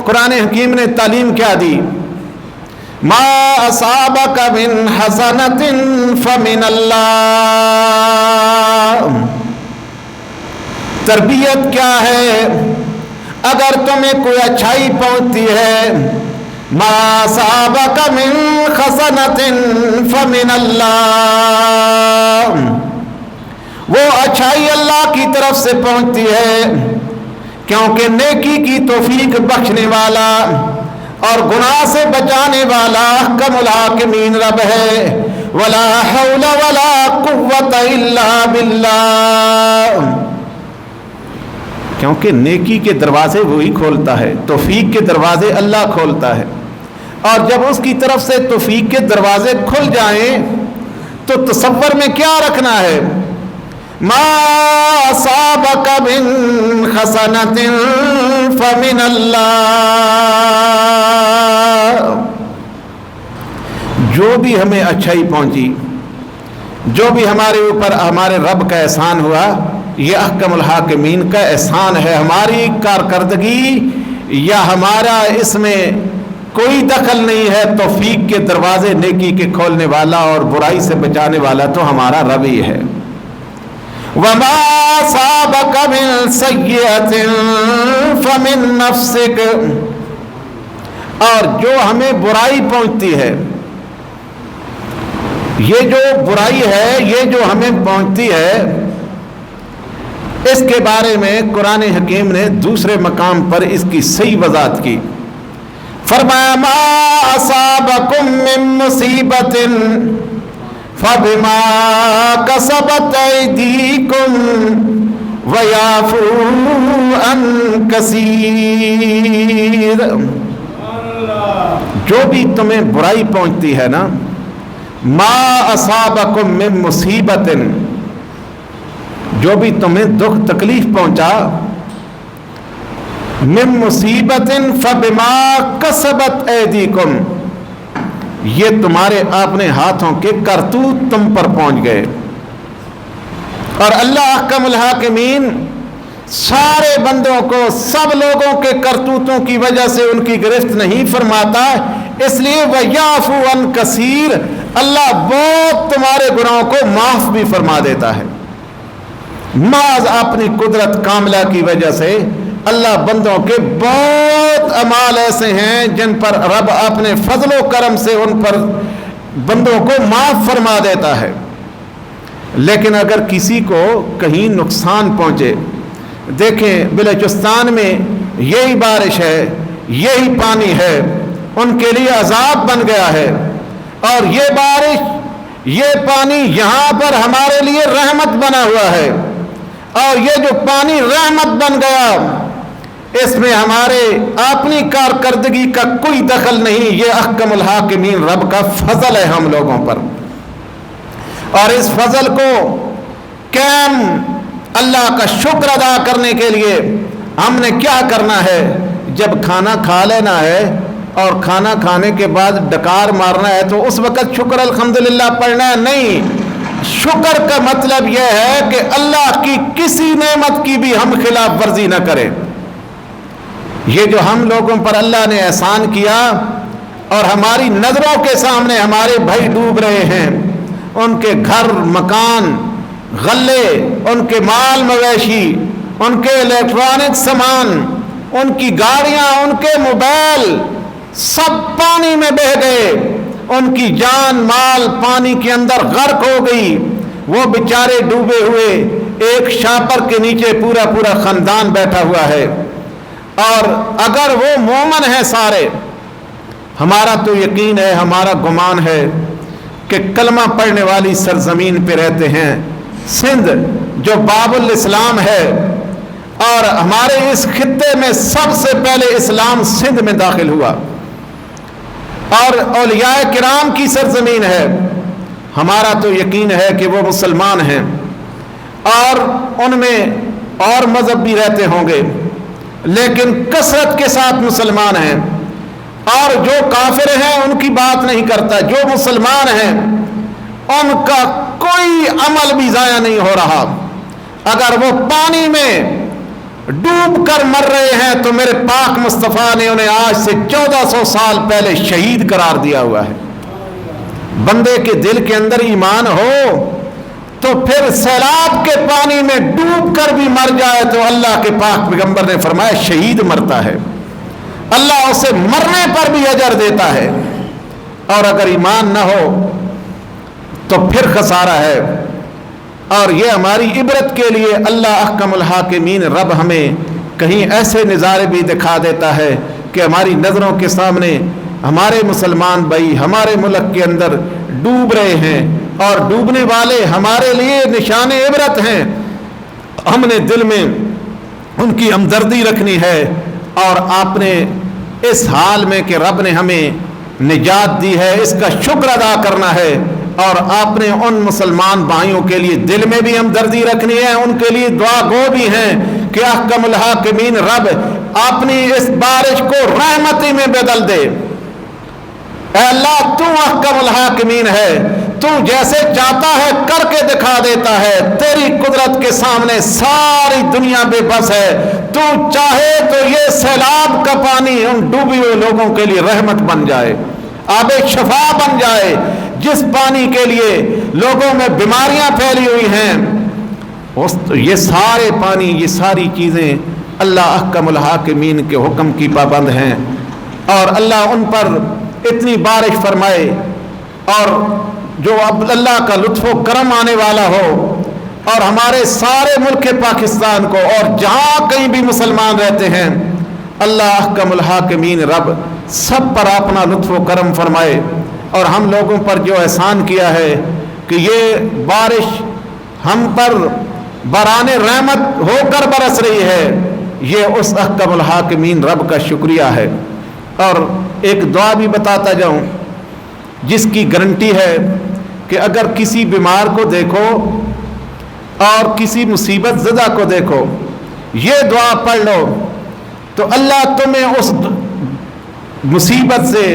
قرآن حکیم نے تعلیم کیا دی؟ ما اصابک من حسنۃ فمن اللہ. تربیت کیا ہے؟ اگر تمہیں کوئی اچھائی پہنچتی ہے، ما اصابک من حسنۃ فمن اللہ، وہ اچھائی اللہ کی طرف سے پہنچتی ہے، کیونکہ نیکی کی توفیق بخشنے والا اور گناہ سے بچانے والا احکم الحاکمین رب ہے. ولا حول ولا قوت الا باللہ. کیونکہ نیکی کے دروازے وہی کھولتا ہے، توفیق کے دروازے اللہ کھولتا ہے. اور جب اس کی طرف سے توفیق کے دروازے کھل جائیں تو تصور میں کیا رکھنا ہے؟ ما اصابک من حسنۃ فمن اللہ. جو بھی ہمیں اچھائی پہنچی، جو بھی ہمارے اوپر ہمارے رب کا احسان ہوا، یہ احکم الحاکمین کا احسان ہے. ہماری کارکردگی یا ہمارا اس میں کوئی دخل نہیں ہے. توفیق کے دروازے نیکی کے کھولنے والا اور برائی سے بچانے والا تو ہمارا رب ہی ہے. وما اصابک من سیئۃ فمن نفسک. اور جو ہمیں برائی پہنچتی ہے، یہ جو برائی ہے، یہ جو ہمیں پہنچتی ہے، اس کے بارے میں قرآن حکیم نے دوسرے مقام پر اس کی صحیح وضاحت کی. فرمایا ما اصابکم من مصیبت فبما کسبت ایدیکم ویعفو عن کثیر. جو بھی تمہیں برائی پہنچتی ہے نا، ما اصابکم من مصیبت، جو بھی تمہیں دکھ تکلیف پہنچا، من مصیبت فبما کسبت ایدیکم، یہ تمہارے اپنے ہاتھوں کے کرتوت تم پر پہنچ گئے. اور اللہ احکم الحاکمین سارے بندوں کو، سب لوگوں کے کرتوتوں کی وجہ سے ان کی گرفت نہیں فرماتا. اس لیے وَيَعْفُو عَنْ كَثِيرٍ، اللہ بہت تمہارے گناہوں کو معاف بھی فرما دیتا ہے. محض اپنی قدرت کاملہ کی وجہ سے اللہ بندوں کے بہت اعمال ایسے ہیں جن پر رب اپنے فضل و کرم سے ان پر بندوں کو معاف فرما دیتا ہے. لیکن اگر کسی کو کہیں نقصان پہنچے، دیکھیں بلوچستان میں یہی بارش ہے، یہی پانی ہے، ان کے لیے عذاب بن گیا ہے. اور یہ بارش، یہ پانی یہاں پر ہمارے لیے رحمت بنا ہوا ہے. اور یہ جو پانی رحمت بن گیا، اس میں ہمارے اپنی کارکردگی کا کوئی دخل نہیں. یہ احکم الحاکمین رب کا فضل ہے ہم لوگوں پر. اور اس فضل کو قائم اللہ کا شکر ادا کرنے کے لیے ہم نے کیا کرنا ہے؟ جب کھانا کھا لینا ہے اور کھانا کھانے کے بعد ڈکار مارنا ہے تو اس وقت شکر الحمدللہ پڑھنا ہے نہیں. شکر کا مطلب یہ ہے کہ اللہ کی کسی نعمت کی بھی ہم خلاف ورزی نہ کریں. یہ جو ہم لوگوں پر اللہ نے احسان کیا اور ہماری نظروں کے سامنے ہمارے بھائی ڈوب رہے ہیں، ان کے گھر، مکان، غلے، ان کے مال مویشی، ان کے الیکٹرانک سامان، ان کی گاڑیاں، ان کے موبائل سب پانی میں بہہ گئے. ان کی جان مال پانی کے اندر غرق ہو گئی. وہ بیچارے ڈوبے ہوئے، ایک شاپر کے نیچے پورا پورا خاندان بیٹھا ہوا ہے. اور اگر وہ مومن ہیں سارے، ہمارا تو یقین ہے، ہمارا گمان ہے کہ کلمہ پڑھنے والی سرزمین پہ رہتے ہیں. سندھ جو باب الاسلام ہے، اور ہمارے اس خطے میں سب سے پہلے اسلام سندھ میں داخل ہوا، اور اولیاء کرام کی سرزمین ہے. ہمارا تو یقین ہے کہ وہ مسلمان ہیں، اور ان میں اور مذہب بھی رہتے ہوں گے، لیکن کثرت کے ساتھ مسلمان ہیں. اور جو کافر ہیں ان کی بات نہیں کرتا، جو مسلمان ہیں ان کا کوئی عمل بھی ضائع نہیں ہو رہا. اگر وہ پانی میں डूब कर मर रहे हैं, तो मेरे पाक मुस्तफ़ा ने उन्हें आज से 1400 साल पहले शहीद करार दिया हुआ है। बंदे के दिल के अंदर ईमान हो तो फिर सैलाब के पानी में डूब कर भी मर जाए तो अल्लाह के पाक पैगंबर ने फरमाया शहीद मरता है, अल्लाह उसे मरने पर भी अजर देता है। और अगर ईमान न हो तो फिर खसारा है। और ये हमारी इबरत के लिए अल्लाह अहकमुल हाकिमीन रब हमें कहीं ऐसे नज़ारे भी दिखा देता है कि हमारी नज़रों के सामने हमारे मुसलमान भाई हमारे मुल्क के अंदर डूब रहे हैं और डूबने वाले हमारे लिए निशान इबरत हैं। हमने दिल में उनकी हमदर्दी रखनी है और आपने इस हाल में कि रब ने हमें निजात दी है इसका शुक्र अदा करना है। और आपने उन मुसलमान भाइयों के लिए दिल में भी हमदर्दी रखनी है, उनके लिए दुआ गो भी हैं कि अहकमुल हाकिमीन रब अपनी इस बारिश को रहमती में बदल दे। अल्लाह तू अहकमुल हाकिमीन है, तू जैसे चाहता है करके दिखा देता है। तेरी कुदरत के सामने सारी दुनिया बेबस है। तू चाहे तो ये सैलाब का पानी उन डूबे हुए लोगों के लिए रहमत बन जाए, आबे शफा बन जाए। जिस पानी के लिए लोगों में बीमारियां फैली हुई हैं, ये सारे पानी ये सारी चीज़ें अल्लाह अहकमुल हाकिमीन के हुक्म की पाबंद हैं। और अल्लाह उन पर इतनी बारिश फरमाए और जो अब अल्लाह का लुत्फ़ो करम आने वाला हो और हमारे सारे मुल्क पाकिस्तान को और जहाँ कहीं भी मुसलमान रहते हैं अल्लाह अहकमुल हाकिमीन रब सब पर अपना लुत्फ़ो करम फरमाए। और हम लोगों पर जो एहसान किया है कि ये बारिश हम पर बराने रहमत होकर बरस रही है, ये उस अहकमुल हाकिमीन रब का शुक्रिया है। और एक दुआ भी बताता जाऊं जिसकी गारंटी है कि अगर किसी बीमार को देखो और किसी मुसीबत ज़दा को देखो, ये दुआ पढ़ लो तो अल्लाह तुम्हें उस मुसीबत से,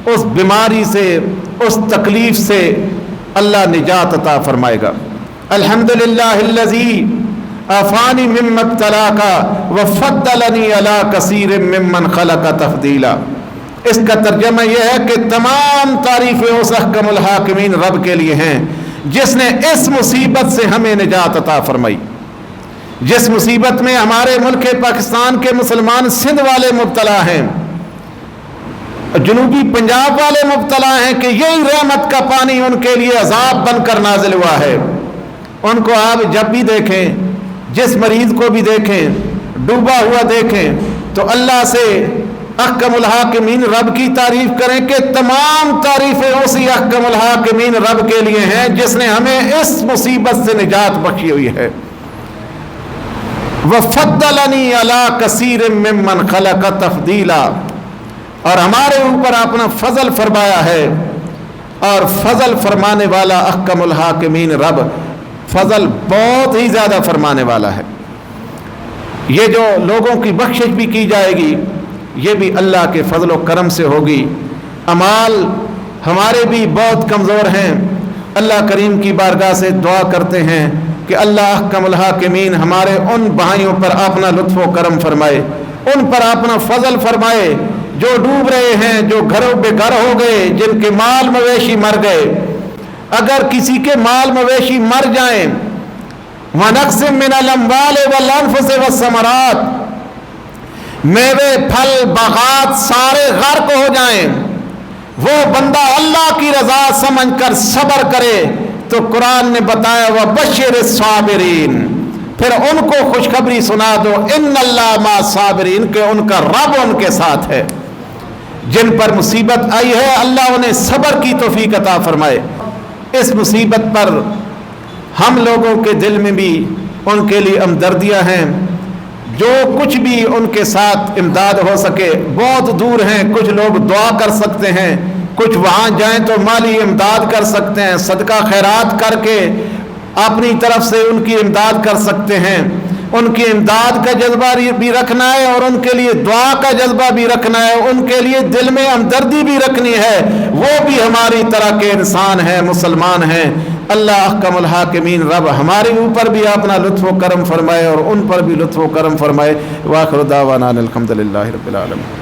उस बीमारी से, उस तकलीफ से अल्लाह निजात अता फरमाएगा। अल्हम्दुलिल्लाहिल्लज़ी आफानी मिम्मत तलाका व फद्दलनी अला कसीर मिम्मन खलका तफदीला। इसका तर्जमा यह है कि तमाम तारीफ़ें उस अहकमुल हाकिमीन रब के लिए हैं जिसने इस मुसीबत से हमें निजात अता फरमाई। जिस मुसीबत में हमारे मुल्क पाकिस्तान के मुसलमान सिंध वाले मुब्तला हैं, जनूबी पंजाब वाले मुब्तला हैं कि यही रहमत का पानी उनके लिए अजाब बनकर नाजिल हुआ है। उनको आप जब भी देखें, जिस मरीज को भी देखें डूबा हुआ देखें, तो अल्लाह से अहकमुल हाकिमीन रब की तारीफ करें कि तमाम तारीफें उसी अहकमुल हाकिमीन रब के लिए हैं जिसने हमें इस मुसीबत से निजात बख्शी हुई है। वफ़द्दलनी अला कसीर मिम्मन खलक़ तफ़दीला, और हमारे ऊपर अपना फजल फरमाया है। और फजल फरमाने वाला अहकमुल हाकिमीन रब फजल बहुत ही ज़्यादा फरमाने वाला है। ये जो लोगों की बख्शिश भी की जाएगी ये भी अल्लाह के फजल व करम से होगी। अमाल हमारे भी बहुत कमज़ोर हैं। अल्लाह करीम की बारगाह से दुआ करते हैं कि अल्लाह अहकमुल हाकिमीन हमारे उन भाइयों पर अपना लुत्फ़ व करम फरमाए, उन पर अपना फजल फरमाए जो डूब रहे हैं, जो घरों बेघर हो गए, जिनके माल मवेशी मर गए। अगर किसी के माल मवेशी मर जाएं, वनक़्सिम मिनल अम्वाल वल अनफुस वस्समरात, मेवे फल बागात सारे गर्क हो जाएं, वो बंदा अल्लाह की रजा समझकर सब्र करे तो कुरान ने बताया वह बशिर साबिरीन, फिर उनको खुशखबरी सुना दो इन्नल्लाह मा साबिरीन, के उनका रब उनके साथ है। जिन पर मुसीबत आई है अल्लाह उन्हें सब्र की तौफीक अता फरमाए। इस मुसीबत पर हम लोगों के दिल में भी उनके लिए हमदर्दियाँ हैं। जो कुछ भी उनके साथ इमदाद हो सके, बहुत दूर हैं, कुछ लोग दुआ कर सकते हैं, कुछ वहाँ जाएं तो माली इमदाद कर सकते हैं, सदका खैरात करके अपनी तरफ से उनकी इमदाद कर सकते हैं। उनकी इमदाद का जज्बा भी रखना है और उनके लिए दुआ का जज्बा भी रखना है, उनके लिए दिल में हमदर्दी भी रखनी है। वो भी हमारी तरह के इंसान हैं, मुसलमान हैं। اللہ احکم الحاکمین رب ہمارے اوپر بھی اپنا لطف و کرم فرمائے اور ان پر بھی لطف و کرم فرمائے۔ وآخر دعوانا الحمدللہ رب العالمین۔